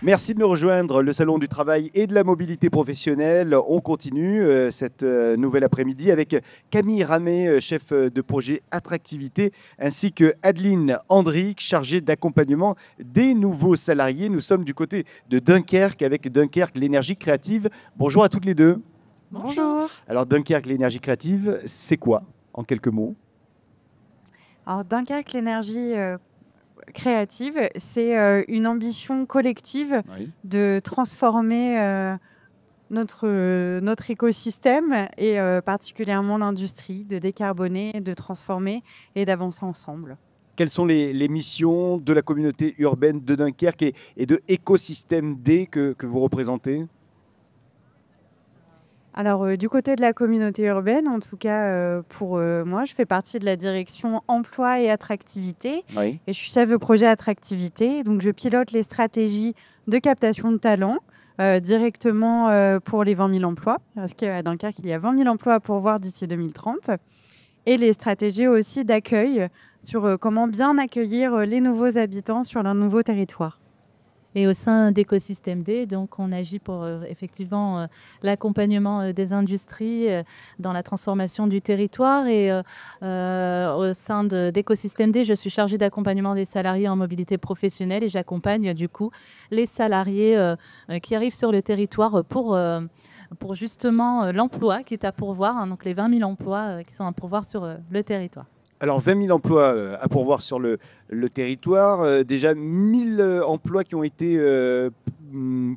Merci de nous rejoindre, le Salon du Travail et de la Mobilité Professionnelle. On continue cette nouvelle après-midi avec Camille Ramet, chef de projet Attractivité, ainsi que Adeline Andric, chargée d'accompagnement des nouveaux salariés. Nous sommes du côté de Dunkerque avec Dunkerque, l'énergie créative. Bonjour à toutes les deux. Bonjour. Alors Dunkerque, l'énergie créative, c'est quoi en quelques mots? Alors Dunkerque, l'énergie créative, c'est une ambition collective de transformer notre écosystème et particulièrement l'industrie, de décarboner, de transformer et d'avancer ensemble. Quelles sont les missions de la communauté urbaine de Dunkerque et de Écosystème D que vous représentez? Alors, du côté de la communauté urbaine, en tout cas, pour moi, je fais partie de la direction emploi et attractivité. Oui. Et je suis chef de projet attractivité. Donc, je pilote les stratégies de captation de talents directement pour les 20 000 emplois. Parce qu'à Dunkerque, il y a 20 000 emplois à pourvoir d'ici 2030. Et les stratégies aussi d'accueil sur comment bien accueillir les nouveaux habitants sur leur nouveau territoire. Et au sein d'Écosystème D, donc on agit pour effectivement l'accompagnement des industries dans la transformation du territoire. Et au sein d'Écosystème D, je suis chargée d'accompagnement des salariés en mobilité professionnelle et j'accompagne du coup les salariés qui arrivent sur le territoire pour justement l'emploi qui est à pourvoir, hein, donc les 20 000 emplois qui sont à pourvoir sur le territoire. Alors 20 000 emplois à pourvoir sur le territoire, déjà 1 000 emplois qui ont été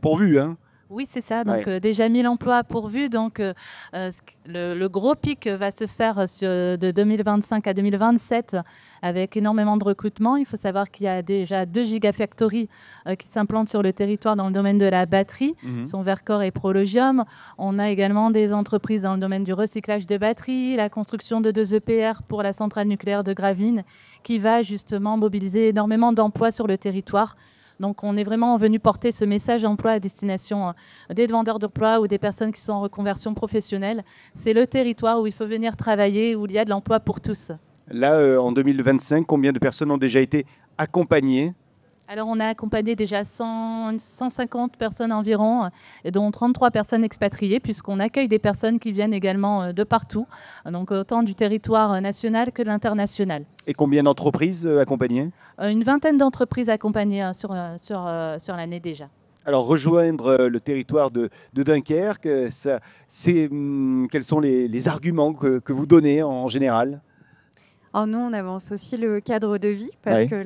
pourvus. Hein. Oui, c'est ça. Donc, déjà 1000 emplois pourvus. Donc, le gros pic va se faire de 2025 à 2027 avec énormément de recrutement. Il faut savoir qu'il y a déjà 2 gigafactories qui s'implantent sur le territoire dans le domaine de la batterie, sont Vercor et Prologium. On a également des entreprises dans le domaine du recyclage de batteries, la construction de 2 EPR pour la centrale nucléaire de Gravelines, qui va justement mobiliser énormément d'emplois sur le territoire. Donc, on est vraiment venu porter ce message emploi à destination des demandeurs d'emploi ou des personnes qui sont en reconversion professionnelle. C'est le territoire où il faut venir travailler, où il y a de l'emploi pour tous. Là, en 2025, combien de personnes ont déjà été accompagnées? Alors, on a accompagné déjà 150 personnes environ, dont 33 personnes expatriées, puisqu'on accueille des personnes qui viennent également de partout, donc autant du territoire national que de l'international. Et combien d'entreprises accompagnées? Une vingtaine d'entreprises accompagnées sur l'année déjà. Alors, rejoindre le territoire de Dunkerque, quels sont les arguments que vous donnez en général? Alors nous, on avance aussi le cadre de vie, parce que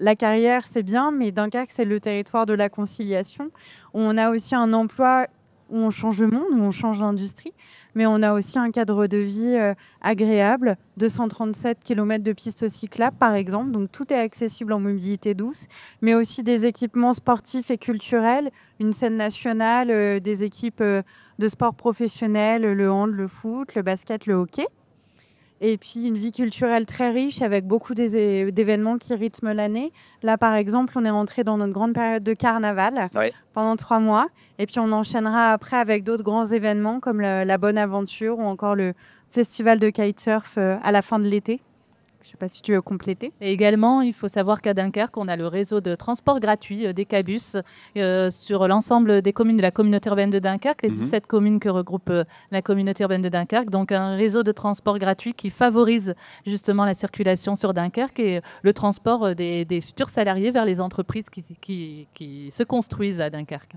la carrière, c'est bien, mais Dunkerque, c'est le territoire de la conciliation. On a aussi un emploi où on change le monde, où on change l'industrie, mais on a aussi un cadre de vie agréable, 237 km de pistes cyclables, par exemple. Donc, tout est accessible en mobilité douce, mais aussi des équipements sportifs et culturels, une scène nationale, des équipes de sport professionnels, le hand, le foot, le basket, le hockey. Et puis une vie culturelle très riche avec beaucoup d'événements qui rythment l'année. Là, par exemple, on est rentré dans notre grande période de carnaval pendant 3 mois. Et puis on enchaînera après avec d'autres grands événements comme la Bonne Aventure ou encore le festival de kitesurf à la fin de l'été. Je ne sais pas si tu veux compléter. Et également, il faut savoir qu'à Dunkerque, on a le réseau de transport gratuit des Cabus sur l'ensemble des communes de la communauté urbaine de Dunkerque, les 17 communes que regroupe la communauté urbaine de Dunkerque. Donc un réseau de transport gratuit qui favorise justement la circulation sur Dunkerque et le transport des futurs salariés vers les entreprises qui se construisent à Dunkerque.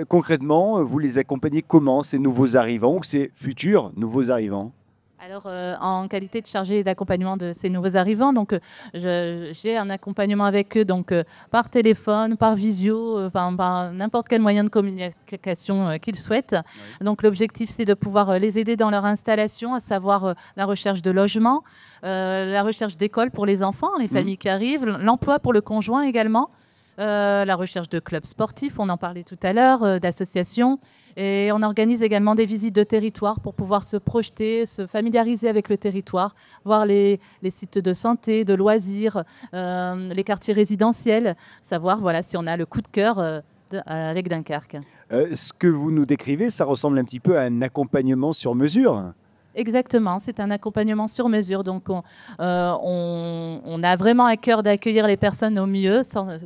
Concrètement, vous les accompagnez comment, ces nouveaux arrivants ou ces futurs nouveaux arrivants? Alors, en qualité de chargée d'accompagnement de ces nouveaux arrivants, donc j'ai un accompagnement avec eux donc par téléphone, par visio, par n'importe quel moyen de communication qu'ils souhaitent. Donc, l'objectif, c'est de pouvoir les aider dans leur installation, à savoir la recherche de logement, la recherche d'école pour les enfants, les familles qui arrivent, l'emploi pour le conjoint également. La recherche de clubs sportifs, on en parlait tout à l'heure, d'associations. Et on organise également des visites de territoire pour pouvoir se projeter, se familiariser avec le territoire, voir les sites de santé, de loisirs, les quartiers résidentiels, savoir si on a le coup de cœur avec Dunkerque. Ce que vous nous décrivez, ça ressemble un petit peu à un accompagnement sur mesure. Exactement, c'est un accompagnement sur mesure. Donc, on a vraiment à cœur d'accueillir les personnes au mieux,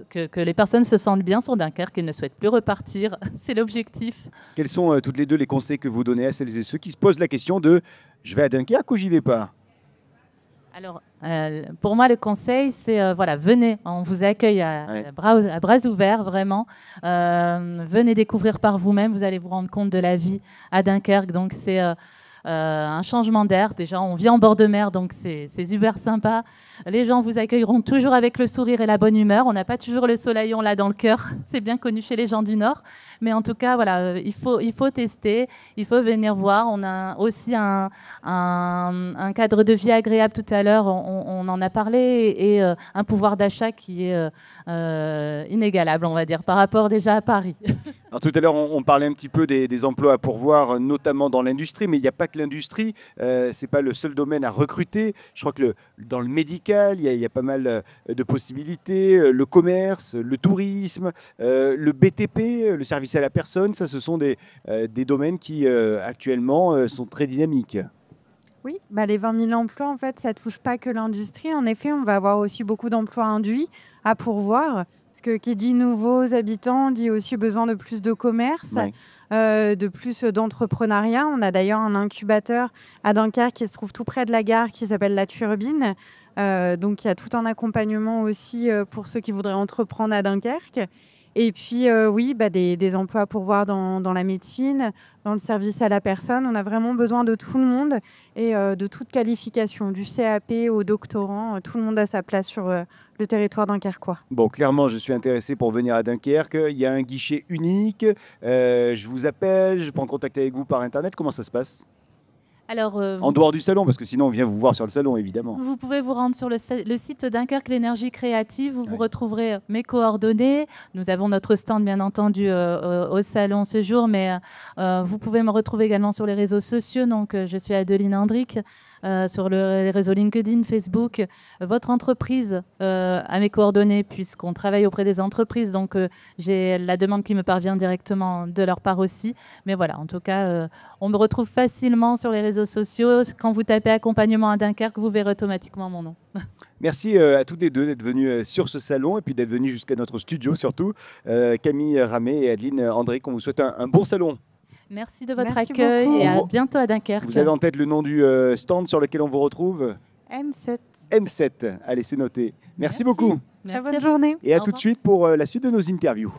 que les personnes se sentent bien sur Dunkerque et ne souhaitent plus repartir. C'est l'objectif. Quels sont toutes les deux les conseils que vous donnez à celles et ceux qui se posent la question de « je vais à Dunkerque ou j'y vais pas ?» Alors, pour moi, le conseil, c'est voilà, venez, on vous accueille à bras ouverts, vraiment. Venez découvrir par vous-même, vous allez vous rendre compte de la vie à Dunkerque. Donc, c'est un changement d'air. Déjà, on vit en bord de mer, donc c'est super sympa. Les gens vous accueilleront toujours avec le sourire et la bonne humeur. On n'a pas toujours le soleil, on l'a dans le cœur. C'est bien connu chez les gens du Nord. Mais en tout cas, voilà, il faut tester, il faut venir voir. On a aussi un cadre de vie agréable tout à l'heure, on en a parlé, et un pouvoir d'achat qui est inégalable, on va dire, par rapport déjà à Paris. Alors, tout à l'heure, on parlait un petit peu des emplois à pourvoir, notamment dans l'industrie, mais il n'y a pas que l'industrie. Ce n'est pas le seul domaine à recruter. Je crois que dans le médical, il y a pas mal de possibilités. Le commerce, le tourisme, le BTP, le service à la personne, ça, ce sont des domaines qui, actuellement, sont très dynamiques. Oui, bah les 20 000 emplois, en fait, ça ne touche pas que l'industrie. En effet, on va avoir aussi beaucoup d'emplois induits à pourvoir. Parce que qui dit nouveaux habitants dit aussi besoin de plus de commerce, de plus d'entrepreneuriat. On a d'ailleurs un incubateur à Dunkerque qui se trouve tout près de la gare qui s'appelle La Turbine. Donc il y a tout un accompagnement aussi pour ceux qui voudraient entreprendre à Dunkerque. Et puis oui, bah, des emplois à pourvoir dans la médecine, dans le service à la personne. On a vraiment besoin de tout le monde et de toute qualification, du CAP au doctorant. Tout le monde a sa place sur le territoire dunkerquois. Bon, clairement, je suis intéressé pour venir à Dunkerque. Il y a un guichet unique. Je vous appelle, je prends contact avec vous par Internet. Comment ça se passe ? Alors, en dehors du salon, parce que sinon on vient vous voir sur le salon, évidemment. Vous pouvez vous rendre sur le site Dunkerque l'énergie créative, où vous retrouverez mes coordonnées. Nous avons notre stand, bien entendu, au salon ce jour, mais vous pouvez me retrouver également sur les réseaux sociaux. Donc, je suis Adeline Hendrick, sur les réseaux LinkedIn, Facebook. Votre entreprise a mes coordonnées, puisqu'on travaille auprès des entreprises. Donc, j'ai la demande qui me parvient directement de leur part aussi. Mais voilà, en tout cas, on me retrouve facilement sur les réseaux sociaux. Quand vous tapez accompagnement à Dunkerque, vous verrez automatiquement mon nom. Merci à toutes les deux d'être venues sur ce salon et puis d'être venues jusqu'à notre studio surtout. Camille Ramé et Adeline Hendrick, on vous souhaite un bon salon. Merci de votre accueil beaucoup. Et à bientôt à Dunkerque. Vous avez en tête le nom du stand sur lequel on vous retrouve ? M7. M7, allez c'est noté. Merci beaucoup. Très bonne journée. Et à tout de suite pour la suite de nos interviews.